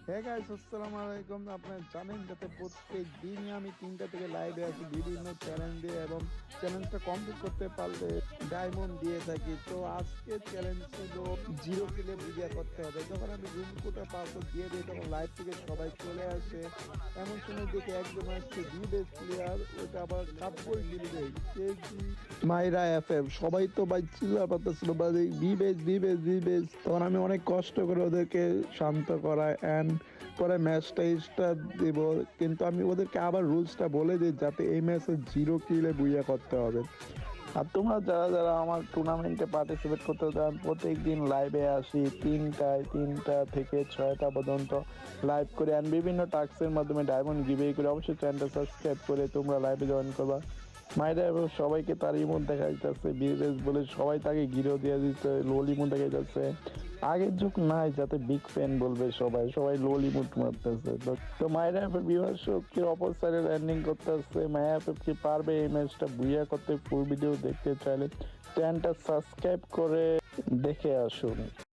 হ্যাঁ গাইস, আসসালামু আলাইকুম। আপনারা জানেন যাতে প্রত্যেক দিনই আমি 3টা থেকে লাইভে আসি বিভিন্ন চ্যালেঞ্জ দিয়ে, এবং চ্যালেঞ্জটা কমপ্লিট করতে পারলে ডায়মন্ড দিয়ে থাকি। তো আজকে চ্যালেঞ্জ ছিল জিরো কিলে বুঝিয়া করতে হবে। যখন আমি রুম কোটা পাসওয়ার্ড দিয়ে দিই তখন লাইভ থেকে সবাই চলে আসে। এমন সময় দেখে একজন আসছে বি বেস্ট প্লেয়ার, ওটা আবার 90 কিল দেয়। সে কি মাইরা এফএম, সবাই তো ভাই চিল্লা পারতেছিল be best be best be best. তখন আমি অনেক কষ্ট করে ওদেরকে শান্ত করাই অ্যান্ড পরে ম্যাচটা স্টার্ট দিব। কিন্তু আমি ওদেরকে আবার রুলসটা বলে দিই যাতে এই ম্যাচে জিরো কিলে বুইয়া করতে হবে। আর তোমরা যারা যারা আমার টুর্নামেন্টে পার্টিসিপেট করতে চান, প্রত্যেক দিন লাইভে আসি 3টা থেকে 6টা পর্যন্ত লাইভ করে অ্যান্ড বিভিন্ন টাস্কের মাধ্যমে ডায়মন্ড গিভে করে। অবশ্যই চ্যানেলটা সাবস্ক্রাইব করে তোমরা লাইভে জয়েন করবা। মাইরা এবং সবাইকে তার ইমোট দেখা যাচ্ছে বিএস বলে, সবাই তাকে গিরো দিয়ে দিচ্ছে, লোল ইমোট দেখা যাচ্ছে। আগের যুগ নাই যাতে বিগ ফ্যান বলবে, সবাই সবাই লোল ইমোট মারতেছে। তো মাইরা এফ বিভার্সকে অপর সাইডে ল্যান্ডিং করতে আসছে। মায়া এফ কি পারবে এই ম্যাচটা বুইয়া করতে? ফুল ভিডিও দেখতে চাইলে চ্যানেলটা সাবস্ক্রাইব করে দেখে আসুন।